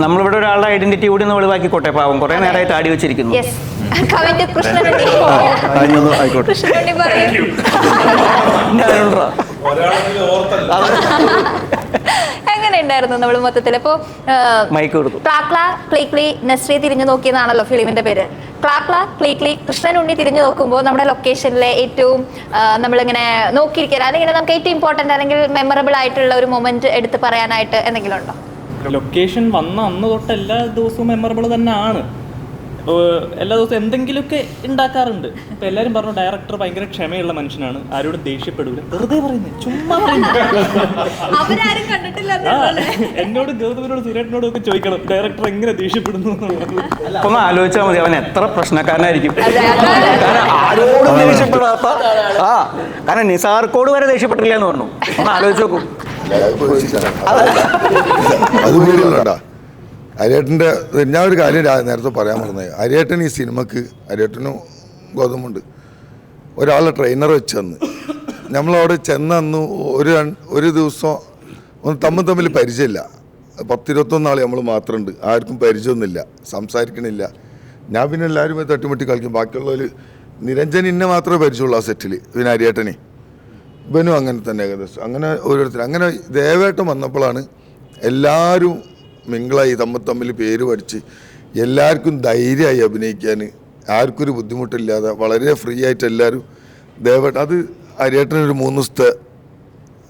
നമ്മളിവിടെ ഒരാളുടെ ഐഡന്റിറ്റി കൂടി ഒന്ന് വെളിവാക്കിക്കോട്ടെ, പാവം കുറെ നേരമായിട്ട് ആടി വെച്ചിരിക്കുന്നു. എങ്ങനെ ഉണ്ടായിരുന്നു നമ്മൾ മൊത്തത്തിൽ? ഇപ്പോ ക്ലാക്ല ക്ലീക്ലി നസ്രി തിരിഞ്ഞു നോക്കിയെന്നാണല്ലോ ഫിലിമിന്റെ പേര്. ക്ലാക്ല ക്ലീക്ലി കൃഷ്ണൻ ഉണ്ണി തിരിഞ്ഞു നോക്കുമ്പോൾ നമ്മുടെ ലൊക്കേഷനിലെ ഏറ്റവും നമ്മളിങ്ങനെ നോക്കിയിരിക്കാൻ, അല്ലെങ്കിൽ നമുക്ക് ഏറ്റവും ഇമ്പോർട്ടന്റ് അല്ലെങ്കിൽ മെമ്മറബിൾ ആയിട്ടുള്ള ഒരു മൊമെന്റ് എടുത്ത് പറയാനായിട്ട് എന്തെങ്കിലും ഉണ്ടോ? ലൊക്കേഷൻ വന്ന അന്ന് തൊട്ട് എല്ലാ ദിവസവും മെമ്മറബിൾ തന്നെ ആണ്. എല്ലാ ദിവസവും എന്തെങ്കിലുമൊക്കെ ഉണ്ടാക്കാറുണ്ട്. ഇപ്പൊ എല്ലാരും പറഞ്ഞു ഡയറക്ടർ ഭയങ്കര ക്ഷമയുള്ള മനുഷ്യനാണ്, ആരോടും ദേഷ്യപ്പെടൂല. വെറുതെ പറയുന്നത്, ചുമ്മാ എന്നോട് ഗൗതമിനോട് സുരേഷിനോടും ഒക്കെ ചോദിക്കണം ഡയറക്ടർ എങ്ങനെ ദേഷ്യപ്പെടുന്നു എന്നുള്ളത്. ഒന്ന് ആലോചിച്ചാൽ മതി, അവൻ എത്ര പ്രശ്നക്കാരനായിരിക്കും. ആരോടും ദേഷ്യപ്പെടാത്ത, കാരണം നിസാർക്കോട് വരെ ദേഷ്യപ്പെട്ടില്ല എന്ന് പറഞ്ഞു. ഒന്ന് ആലോചിച്ച് നോക്കൂ. അരിയേട്ടൻ്റെ ഞാൻ ഒരു കാര്യം നേരത്തെ പറയാൻ പറഞ്ഞത്, അരിയേട്ടൻ ഈ സിനിമക്ക് അരിയേട്ടനും ഗൗതമുണ്ട് ഒരാളെ ട്രെയിനർ വെച്ച് തന്ന്. നമ്മളവിടെ ചെന്നു ഒരു ദിവസം ഒന്ന് തമ്മിൽ പരിചയമില്ല. 10-21 ആൾ നമ്മൾ മാത്രമുണ്ട്, ആർക്കും പരിചയമൊന്നുമില്ല, സംസാരിക്കണില്ല. ഞാൻ പിന്നെ എല്ലാവരും തട്ടിമുട്ടി കളിക്കും. ബാക്കിയുള്ളവർ നിരഞ്ജൻ ഇന്നെ മാത്രമേ പരിചയമുള്ളൂ ആ സെറ്റിൽ. പിന്നെ അരിയേട്ടനെ ഇവനും അങ്ങനെ തന്നെ ഏകദേശം. അങ്ങനെ ഓരോരുത്തർ അങ്ങനെ ദേവേട്ടൻ വന്നപ്പോഴാണ് എല്ലാവരും മിങ്കിളായി തമ്മിൽ പേര് പഠിച്ച് എല്ലാവർക്കും ധൈര്യമായി അഭിനയിക്കാൻ, ആർക്കും ഒരു ബുദ്ധിമുട്ടില്ലാതെ വളരെ ഫ്രീ ആയിട്ട് എല്ലാവരും ദേവേട്ടൻ. അത് അരിയേട്ടനൊരു 3 ദിവസത്തെ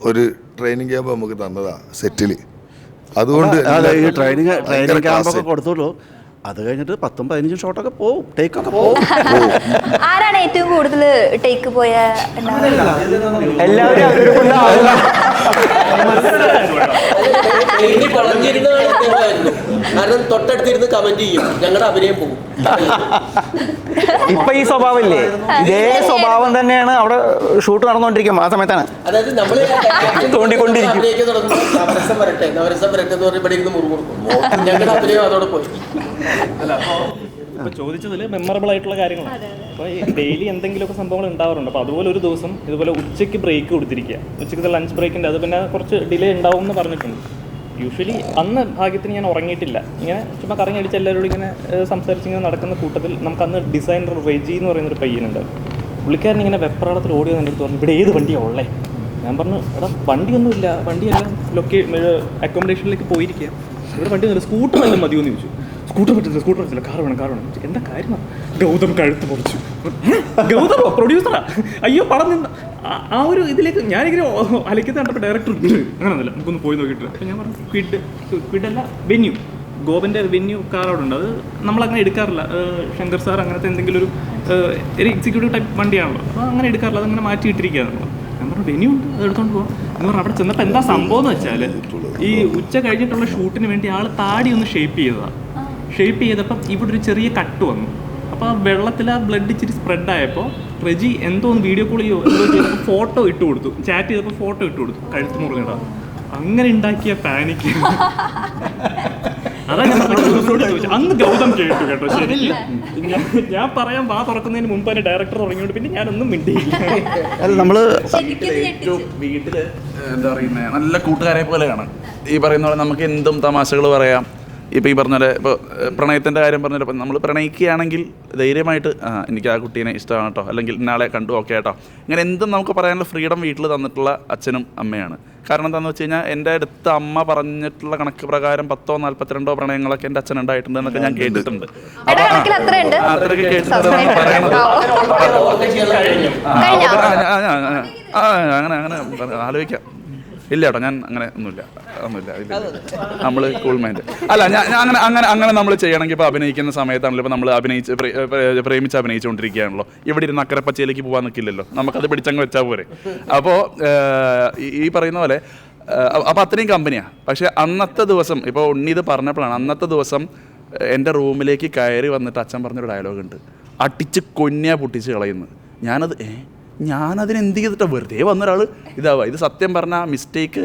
ഒരു ട്രെയിനിങ് ക്യാമ്പ് നമുക്ക് തന്നതാ സെറ്റിൽ. അതുകൊണ്ട് ഈ ട്രെയിനിങ് ക്യാമ്പൊക്കെ കൊടുത്തുള്ളൂ. അത് കഴിഞ്ഞിട്ട് 10-15 ഷോട്ടൊക്കെ പോവും, ടേക്കൊക്കെ പോവും. ആരാണ് ഏറ്റവും കൂടുതൽ ടേക്ക് പോയ? എല്ലാവരും കാരണം തൊട്ടടുത്തിരുന്ന് കമന്റ് ചെയ്യും, ഞങ്ങളുടെ അഭിനയം പോകും. ഇപ്പൊ ഈ സ്വഭാവം ഇല്ലേ, ഇതേ സ്വഭാവം തന്നെയാണ് അവിടെ ഷൂട്ട് നടന്നുകൊണ്ടിരിക്കും. ആ സമയത്താണ് അതായത് നമ്മള് തോണ്ടിക്കൊണ്ടിരിക്കും. നവരസം വരട്ടെ എന്ന് പറഞ്ഞ് ഇവിടെ ഇരുന്ന് മുറുമുറുക്കും. ഞങ്ങളുടെ അഭിനയം അതോടെ പോയി. ഇപ്പൊ ചോദിച്ചതിൽ മെമ്മറബിൾ ആയിട്ടുള്ള കാര്യങ്ങളാണ്. അപ്പോൾ ഡെയിലി എന്തെങ്കിലുമൊക്കെ സംഭവങ്ങൾ ഉണ്ടാവാറുണ്ട്. അപ്പോൾ അതുപോലെ ഒരു ദിവസം ഇതുപോലെ ഉച്ചയ്ക്ക് ബ്രേക്ക് കൊടുത്തിരിക്കുക. ഉച്ചയ്ക്ക് ലഞ്ച് ബ്രേക്കിൻ്റെ അത് പിന്നെ കുറച്ച് ഡിലേ ഉണ്ടാവും എന്ന് പറഞ്ഞിട്ടുണ്ട്. യൂഷ്വലി അന്ന് ഭാഗ്യത്തിന് ഞാൻ ഉറങ്ങിയിട്ടില്ല. ഇങ്ങനെ ചുമ്മാ കറങ്ങി അടിച്ച് എല്ലാവരോടും ഇങ്ങനെ സംസാരിച്ചിങ്ങനെ നടക്കുന്ന കൂട്ടത്തിൽ നമുക്കന്ന് ഡിസൈനർ റെജി എന്ന് പറയുന്നൊരു പയ്യനുണ്ട്. പുള്ളിക്കാരൻ ഇങ്ങനെ വെപ്രാളത്തിൽ ഓടി വന്നിട്ട് അടുത്ത് പറഞ്ഞു, ഇവിടെ ഏത് വണ്ടിയാണ് ഉള്ളേ? ഞാൻ പറഞ്ഞു, എടാ വണ്ടിയൊന്നുമില്ല, വണ്ടിയെല്ലാം അക്കോമഡേഷനിലേക്ക് പോയിരിക്കുക, ഇവിടെ വണ്ടിയൊന്നുമില്ല, സ്കൂട്ടർ വല്ലതും മതിയോന്ന് ചോദിച്ചു. സ്കൂട്ടർ പറ്റില്ല, കാർ വേണം. എന്താ കാര്യം? ഗൗതം കഴുത്ത് പൊളിച്ചു. ഗൗതമോ പ്രൊഡ്യൂസറാ? അയ്യോ പടം നിന്ന് ആ ഒരു ഇതിലേക്ക് ഞാനിങ്ങനെ അലക്കുന്ന കണ്ടപ്പോൾ ഡയറക്ടർ അങ്ങനെയൊന്നുമില്ല, നമുക്കൊന്ന് പോയി നോക്കിയിട്ട്. അപ്പം ഞാൻ പറഞ്ഞു ക്വിഡല്ല വെന്യൂ, ഗോപൻ്റെ വെന്യൂ കാർ അവിടെ ഉണ്ട്. അത് നമ്മളങ്ങനെ എടുക്കാറില്ല. ശങ്കർ സാർ അങ്ങനത്തെ എന്തെങ്കിലും ഒരു എക്സിക്യൂട്ടീവ് ടൈപ്പ് വണ്ടിയാണല്ലോ, അപ്പോൾ അങ്ങനെ എടുക്കാറില്ല, അതങ്ങനെ മാറ്റിയിട്ടിരിക്കുകയാണ്. ഞാൻ പറഞ്ഞു വെന്യൂ ഉണ്ട്, അത് എടുത്തോണ്ട് പോകാം എന്ന് പറഞ്ഞു. അവിടെ ചെന്നപ്പോൾ എന്താ സംഭവം എന്ന് വെച്ചാൽ, ഈ ഉച്ച കഴിഞ്ഞിട്ടുള്ള ഷൂട്ടിന് വേണ്ടി ആൾ താടി ഒന്ന് ഷേപ്പ് ചെയ്തതാണ്. ഷേപ്പ് ചെയ്തപ്പം ഇവിടെ ഒരു ചെറിയ കട്ട് വന്നു. അപ്പോൾ ആ വെള്ളത്തിൽ ആ ബ്ലഡ് ഇച്ചിരി സ്പ്രെഡായപ്പോൾ റെജി എന്തോ ഒന്ന് വീഡിയോ കോൾ ചെയ്യോ എന്തോ ചെയ്തപ്പോൾ ഫോട്ടോ ഇട്ട് കൊടുത്തു. ചാറ്റ് ചെയ്തപ്പോൾ ഫോട്ടോ ഇട്ട് കൊടുത്തു, കഴുത്ത് മുറിഞ്ഞിടാം. അങ്ങനെ ഉണ്ടാക്കിയ പാനിക്ക് അതാ ഞാൻ ചോദിച്ചു. അന്ന് ഗൗതം കേട്ടു കേട്ടോ. ശരി, ഞാൻ പറയാൻ വാ തുറക്കുന്നതിന് മുമ്പ് തന്നെ ഡയറക്ടർ തുടങ്ങിയോണ്ട് പിന്നെ ഞാനൊന്നും മിണ്ടിയില്ല. നമ്മള് വീട്ടില് എന്താ പറയുന്നത്, നല്ല കൂട്ടുകാരെ പോലെയാണ്. ഈ പറയുന്ന പോലെ നമുക്ക് എന്തും തമാശകൾ പറയാം. ഇപ്പോൾ ഈ പറഞ്ഞ പോലെ ഇപ്പോൾ പ്രണയത്തിൻ്റെ കാര്യം പറഞ്ഞപ്പോൾ നമ്മൾ പ്രണയിക്കുകയാണെങ്കിൽ ധൈര്യമായിട്ട് എനിക്ക് ആ കുട്ടീനെ ഇഷ്ടമാണ് കേട്ടോ, അല്ലെങ്കിൽ ഇന്നാളെ കണ്ടു ഓക്കെ കേട്ടോ, ഇങ്ങനെ എന്തും നമുക്ക് പറയാനുള്ള ഫ്രീഡം വീട്ടിൽ തന്നിട്ടുള്ള അച്ഛനും അമ്മയാണ്. കാരണം എന്താണെന്ന് വെച്ച് കഴിഞ്ഞാൽ എൻ്റെ അടുത്ത് അമ്മ പറഞ്ഞിട്ടുള്ള കണക്ക് പ്രകാരം 10-42 പ്രണയങ്ങളൊക്കെ എൻ്റെ അച്ഛൻ ഉണ്ടായിട്ടുണ്ട് എന്നൊക്കെ ഞാൻ കേട്ടിട്ടുണ്ട്. അത്രയൊക്കെ കേട്ടിട്ടുണ്ട് പറയണത്. അങ്ങനെ ആലോചിക്കാം. ഇല്ല കേട്ടോ, ഞാൻ അങ്ങനെ ഒന്നുമില്ല. നമ്മൾ കൂൾ മൈൻഡ് അല്ല. ഞാൻ അങ്ങനെ നമ്മൾ ചെയ്യണമെങ്കിൽ ഇപ്പോൾ അഭിനയിക്കുന്ന സമയത്താണല്ലോ, ഇപ്പോൾ നമ്മൾ പ്രേമിച്ച് അഭിനയിച്ചുകൊണ്ടിരിക്കുകയാണല്ലോ, ഇവിടെ ഇരുന്ന് അക്കരപ്പച്ചയിലേക്ക് പോകാൻ നിൽക്കില്ലല്ലോ, നമുക്കത് പിടിച്ചങ്ങ് വെച്ചാൽ പോരെ. അപ്പോൾ ഈ പറയുന്ന പോലെ അപ്പോൾ അത്രയും കമ്പനിയാണ്. പക്ഷേ അന്നത്തെ ദിവസം ഇപ്പോൾ ഉണ്ണി ഇത് പറഞ്ഞപ്പോഴാണ്, അന്നത്തെ ദിവസം എൻ്റെ റൂമിലേക്ക് കയറി വന്നിട്ട് അച്ഛൻ പറഞ്ഞൊരു ഡയലോഗുണ്ട്, അടിച്ച് കൊന്നിയാ പൊട്ടിച്ച് കളയുന്നത്. ഞാനതിന് എന്ത് ചെയ്തിട്ടാണ് വെറുതെ വന്നൊരാൾ ഇതാവുക. ഇത് സത്യം പറഞ്ഞാൽ മിസ്റ്റേക്ക്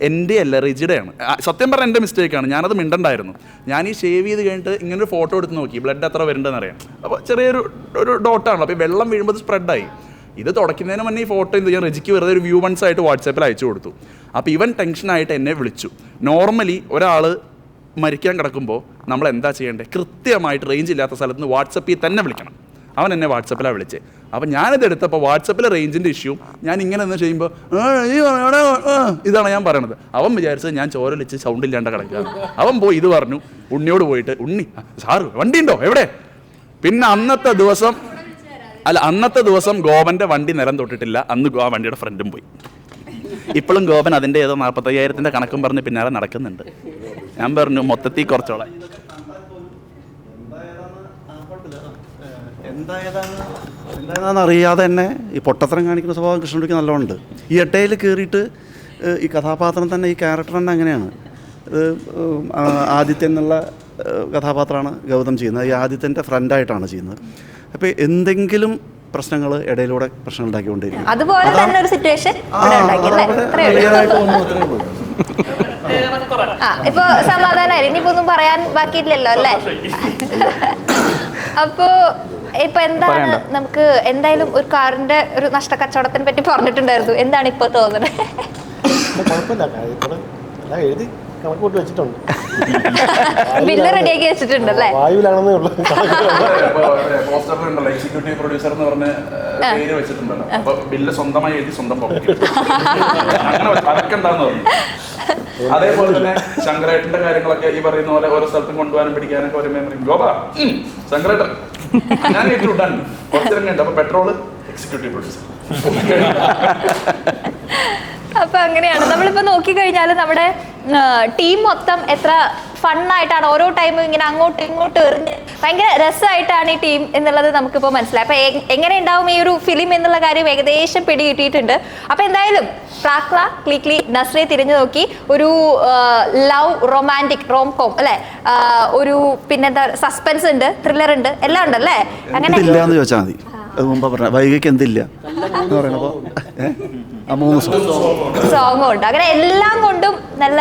എൻ്റെ അല്ല, റിജിയുടെയാണ്. സത്യം പറഞ്ഞാൽ എൻ്റെ മിസ്റ്റേക്കാണ്, ഞാനത് മിണ്ടണ്ടായിരുന്നു. ഞാൻ ഈ ഷേവ് ചെയ്ത് കഴിഞ്ഞിട്ട് ഇങ്ങനൊരു ഫോട്ടോ എടുത്ത് നോക്കി, ബ്ലഡ് എത്ര വരുന്നുണ്ടെന്ന് അറിയാം. അപ്പോൾ ചെറിയൊരു ഡോട്ടാണല്ലോ, അപ്പോൾ വെള്ളം വീഴുമ്പോൾ സ്പ്രെഡായി. ഇത് തുടയ്ക്കുന്നതിന് മുന്നേ ഈ ഫോട്ടോ എന്ത് ചെയ്യാൻ റിജിക്ക് വെറുതെ ഒരു വ്യൂ വൺസ് ആയിട്ട് വാട്സാപ്പിൽ അയച്ചു കൊടുത്തു. അപ്പോൾ ഇവൻ ടെൻഷനായിട്ട് എന്നെ വിളിച്ചു. നോർമലി ഒരാൾ മരിക്കാൻ കിടക്കുമ്പോൾ നമ്മൾ എന്താ ചെയ്യേണ്ടത്? കൃത്യമായിട്ട് റേഞ്ച് ഇല്ലാത്ത സ്ഥലത്ത് നിന്ന് വാട്സപ്പിൽ തന്നെ വിളിക്കണം. അവൻ എന്നെ വാട്സപ്പിലാണ് വിളിച്ചത്. അപ്പം ഞാനിത് എടുത്തപ്പോൾ വാട്സപ്പിലെ റേഞ്ചിൻ്റെ ഇഷ്യൂ ഞാൻ ഇങ്ങനെ ഒന്ന് ചെയ്യുമ്പോൾ ഇതാണ് ഞാൻ പറയണത്. അവൻ വിചാരിച്ചത് ഞാൻ ചോരലിച്ച് സൗണ്ട് ഇല്ലാണ്ട് കിടക്കുക. അവൻ പോയി ഇത് പറഞ്ഞു ഉണ്ണിയോട് പോയിട്ട്, ഉണ്ണി സാറ് വണ്ടി ഉണ്ടോ എവിടെ? പിന്നെ അന്നത്തെ ദിവസം ഗോപൻ്റെ വണ്ടി നിലം തൊട്ടിട്ടില്ല. അന്ന് ആ വണ്ടിയുടെ ഫ്രണ്ടും പോയി. ഇപ്പോഴും ഗോപൻ അതിൻ്റെ ഏതോ 45,000 കണക്കും പറഞ്ഞ് പിന്നാലെ നടക്കുന്നുണ്ട്. ഞാൻ പറഞ്ഞു മൊത്തത്തിൽ കുറച്ചോളാം. എന്താണെന്ന് അറിയാതെ തന്നെ ഈ പൊട്ടത്തരം കാണിക്കുന്ന സ്വഭാവം കൃഷ്ണൻകുട്ടിക്ക് നല്ലോണം. ഈ എട്ടയിൽ കയറിയിട്ട് ഈ കഥാപാത്രം തന്നെ, ഈ ക്യാരക്ടർ തന്നെ അങ്ങനെയാണ്. ആദിത്യൻ എന്നുള്ള കഥാപാത്രമാണ് ഗൗതം ചെയ്യുന്നത്. ഈ ആദിത്യൻ്റെ ഫ്രണ്ടായിട്ടാണ് ചെയ്യുന്നത്. അപ്പോൾ എന്തെങ്കിലും പ്രശ്നങ്ങൾ ഇടയിലൂടെ പ്രശ്നം ഉണ്ടാക്കിക്കൊണ്ടിരിക്കും. അതുപോലെ തന്നെ ഒരു സിറ്റുവേഷൻ ഇപ്പൊ സമാധാനമായി. ഇനിയിപ്പോ ഒന്നും പറയാൻ ബാക്കിയില്ലല്ലോ അല്ലേ? അപ്പോ ഇപ്പൊ എന്താണ് നമുക്ക് എന്തായാലും ഒരു കാറിന്റെ ഒരു നഷ്ടക്കച്ചവടത്തിനെ പറ്റി പറഞ്ഞിട്ടുണ്ടായിരുന്നു. എന്താണ് ഇപ്പൊ തോന്നുന്നത്? ബില്ല് റെഡിയാക്കി വെച്ചിട്ടുണ്ടല്ലേ? എക്സിക്യൂട്ടീവ് പ്രൊഡ്യൂസർ എന്ന് പറഞ്ഞ പേര് വെച്ചിട്ടുണ്ടല്ലോ. അപ്പൊ ബില്ല് സ്വന്തമായി എഴുതി സ്വന്തം അതൊക്കെ ഉണ്ടാന്ന് പറഞ്ഞു. അതേപോലെ തന്നെ ശങ്കരേട്ടന്റെ കാര്യങ്ങളൊക്കെ ഈ പറയുന്ന പോലെ ഓരോ സ്ഥലത്തും കൊണ്ടുപോകാനും പിടിക്കാനൊക്കെ ഒരു മെമ്മറി. ഗോപാ ശങ്കരേട്ടൻ ഞാൻ ഇട്ടുണ്ടാൻ കുറച്ചിറങ്ങുന്നുണ്ട്. അപ്പൊ പെട്രോള് എക്സിക്യൂട്ടീവ് പ്രൊഡ്യൂസർ. അപ്പൊ അങ്ങനെയാണ്. നമ്മളിപ്പോ നോക്കിക്കഴിഞ്ഞാൽ നമ്മുടെ ടീം മൊത്തം എത്ര ഫണ്ണായിട്ടാണ് ഓരോ ടൈമും ഇങ്ങനെ അങ്ങോട്ടും ഇങ്ങോട്ടും എറിഞ്ഞ് ഭയങ്കര രസമായിട്ടാണ് ഈ ടീം എന്നുള്ളത് നമുക്കിപ്പോൾ മനസ്സിലായി. അപ്പൊ എങ്ങനെ ഉണ്ടാവും ഈ ഒരു ഫിലിം എന്നുള്ള കാര്യം ഏകദേശം പിടികിട്ടിയിട്ടുണ്ട്. അപ്പൊ എന്തായാലും ക്ലാക്ല ക്ലീക്ലി നസ്രിയ തിരിഞ്ഞു നോക്കി ഒരു ലവ് റൊമാൻറ്റിക് റോം കോം അല്ലെ, ഒരു പിന്നെന്താ സസ്പെൻസ് ഉണ്ട്, ത്രില്ലർ ഉണ്ട്, എല്ലാം ഉണ്ടല്ലേ? അങ്ങനെ ഇല്ലാന്ന് ചോദിച്ചാൽ മതി. അത് മുമ്പ് പറഞ്ഞ വൈകിക്ക് എന്തില്ല എന്ന് പറയണപ്പോ സോങ്ങും ഉണ്ട്. അങ്ങനെ എല്ലാം കൊണ്ടും നല്ല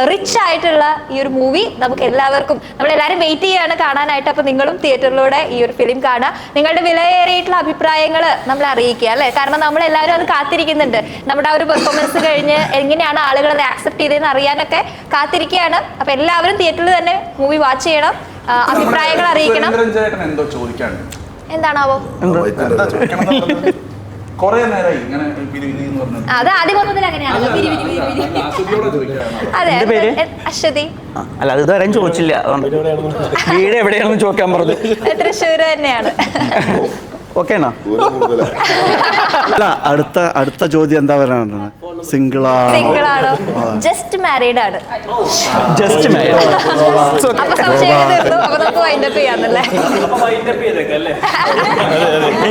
റിച്ച് ആയിട്ടുള്ള ഈ ഒരു മൂവി നമുക്ക് എല്ലാവർക്കും, നമ്മളെല്ലാവരും വെയിറ്റ് ചെയ്യാണ് കാണാനായിട്ട്. അപ്പൊ നിങ്ങളും തിയേറ്ററിലൂടെ ഈ ഒരു ഫിലിം കാണുക. നിങ്ങളുടെ വിലയേറിയിട്ടുള്ള അഭിപ്രായങ്ങൾ നമ്മളെ അറിയിക്കുക അല്ലെ? കാരണം നമ്മളെല്ലാവരും അത് കാത്തിരിക്കുന്നുണ്ട്. നമ്മുടെ ആ ഒരു പെർഫോമൻസ് കഴിഞ്ഞ് എങ്ങനെയാണ് ആളുകൾ അത് ആക്സെപ്റ്റ് ചെയ്തതെന്ന് അറിയാനൊക്കെ കാത്തിരിക്കുകയാണ്. അപ്പൊ എല്ലാവരും തിയേറ്ററിൽ തന്നെ മൂവി വാച്ച് ചെയ്യണം, അഭിപ്രായങ്ങൾ അറിയിക്കണം. എന്തോ ചോദിക്കാണ്ട് എന്താണാവോ? കൊറേ നേരമായി ഇങ്ങനെ അത് ആദ്യം മൊത്തത്തിൽ അങ്ങനെയാണ്. അതെ, അശ്വതി. അല്ല അത് ഇതുവരെ ചോദിച്ചില്ല. വീട് എവിടെയാണെന്ന് ചോദിക്കാൻ പറഞ്ഞു. തൃശ്ശൂർ തന്നെയാണ്. ഓക്കേണോ? അല്ല, അടുത്ത ചോദ്യം എന്താ പറയാനാണ്? സിംഗിളാണോ? ജസ്റ്റ് മാരീഡ് ആണ്. Just married. അപ്പൊ സംശയം തീർന്നു. അപ്പൊ നമുക്ക് വൈൻഡപ്പ് ചെയ്യാന്നല്ലേ?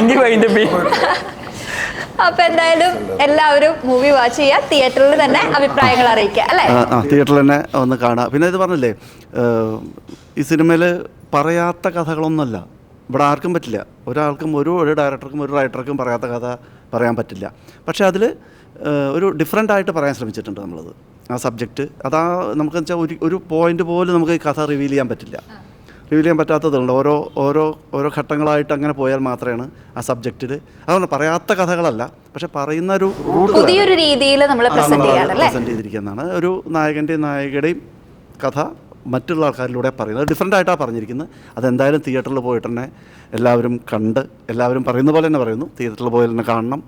എങ്കിൽ വൈൻഡപ്പ് ചെയ്യും. അപ്പൊ എന്തായാലും എല്ലാവരും മൂവി വാച്ച് ചെയ്യുക, തിയേറ്ററിൽ തന്നെ അഭിപ്രായങ്ങൾ അറിയിക്കുക അല്ലേ? തിയേറ്ററിൽ തന്നെ ഒന്ന് കാണുക. പിന്നെ ഇത് പറഞ്ഞില്ലേ, ഈ സിനിമയിൽ പറയാത്ത കഥകളൊന്നുമല്ല. ഇവിടെ ആർക്കും പറ്റില്ല. ഒരാൾക്കും ഒരു ഡയറക്ടർക്കും ഒരു റൈറ്റർക്കും പറയാത്ത കഥ പറയാൻ പറ്റില്ല. പക്ഷേ അതിൽ ഒരു ഡിഫറെൻ്റ് ആയിട്ട് പറയാൻ ശ്രമിച്ചിട്ടുണ്ട് നമ്മളത്. ആ സബ്ജക്റ്റ് അതാ നമുക്ക് വെച്ചാൽ ഒരു പോയിന്റ് പോലും നമുക്ക് ഈ കഥ റിവീൽ ചെയ്യാൻ പറ്റില്ല. റിവീൽ ചെയ്യാൻ പറ്റാത്തതുണ്ട്. ഓരോ ഘട്ടങ്ങളായിട്ട് അങ്ങനെ പോയാൽ മാത്രമാണ് ആ സബ്ജക്റ്റിൽ, അതുകൊണ്ട് പറയാത്ത കഥകളല്ല, പക്ഷെ പറയുന്ന ഒരു പുതിയൊരു രീതിയിൽ നമ്മൾ പ്രസന്റ് ചെയ്തിരിക്കുന്നതാണ്. ഒരു നായകൻ്റെയും കഥ മറ്റുള്ള ആൾക്കാരിലൂടെ പറയുന്നത് ഡിഫറെൻ്റ് ആയിട്ടാണ് പറഞ്ഞിരിക്കുന്നത്. അതെന്തായാലും തിയേറ്ററിൽ പോയിട്ട് തന്നെ എല്ലാവരും കണ്ട്, എല്ലാവരും പറയുന്ന പോലെ തന്നെ പറയുന്നു, തിയേറ്ററിൽ പോയി തന്നെ കാണണം.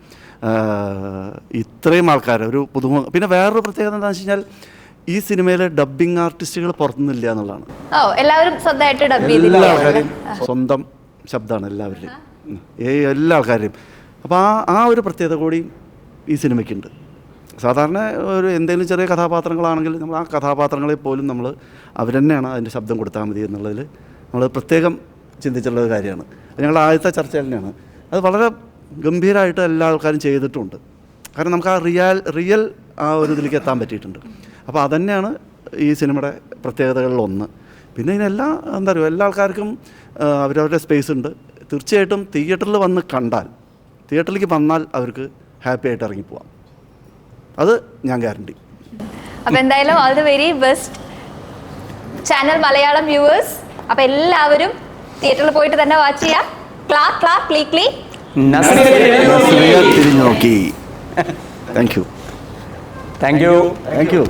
ഇത്രയും ആൾക്കാർ ഒരു പുതുമ. പിന്നെ വേറൊരു പ്രത്യേകത എന്താണെന്ന് വെച്ച് കഴിഞ്ഞാൽ ഈ സിനിമയിലെ ഡബ്ബിംഗ് ആർട്ടിസ്റ്റുകൾ പുറത്തുനിന്നില്ല എന്നുള്ളതാണ്. എല്ലാവരും സ്വന്തമായിട്ട് ഡബ് ചെയ്തില്ല. എല്ലാ ആൾക്കാരും സ്വന്തം ശബ്ദമാണ് എല്ലാവരുടെയും, എല്ലാ ആൾക്കാരെയും. അപ്പോൾ ആ ഒരു പ്രത്യേകത കൂടി ഈ സിനിമയ്ക്കുണ്ട്. സാധാരണ ഒരു എന്തെങ്കിലും ചെറിയ കഥാപാത്രങ്ങളാണെങ്കിൽ നമ്മൾ ആ കഥാപാത്രങ്ങളെ പോലും നമ്മൾ അവർ തന്നെയാണ് അതിൻ്റെ ശബ്ദം കൊടുത്താൽ മതി എന്നുള്ളതിൽ നമ്മൾ പ്രത്യേകം ചിന്തിച്ചുള്ള കാര്യമാണ്. ഞങ്ങളുടെ ആദ്യത്തെ ചർച്ച തന്നെയാണ്. അത് വളരെ ഗംഭീരമായിട്ട് എല്ലാ ആൾക്കാരും ചെയ്തിട്ടുണ്ട്. കാരണം നമുക്ക് ആ റിയൽ ആ ഒരു ഇതിലേക്ക് എത്താൻ പറ്റിയിട്ടുണ്ട്. അപ്പോൾ അതന്നെയാണ് ഈ സിനിമയുടെ പ്രത്യേകതകളിലൊന്ന്. പിന്നെ ഇതിനെല്ലാം എന്താ പറയുക, എല്ലാ ആൾക്കാർക്കും അവരവരുടെ സ്പേസ് ഉണ്ട്. തീർച്ചയായിട്ടും തിയേറ്ററിൽ വന്ന് കണ്ടാൽ, തിയേറ്ററിലേക്ക് വന്നാൽ അവർക്ക് ഹാപ്പി ആയിട്ട് ഇറങ്ങിപ്പോവാം. അത് ഞാൻ ഗ്യാരണ്ടി. അപ്പോൾ എന്തായാലും all the very best channel Malayalam viewers. അപ്പോൾ എല്ലാവരും തിയേറ്ററിൽ പോയിട്ട് തന്നെ വാച്ച് ചെയ്യാം. ക്ലാ ക്ലീ ക്ലീ തിരിഞ്ഞു നോക്കി. Thank you.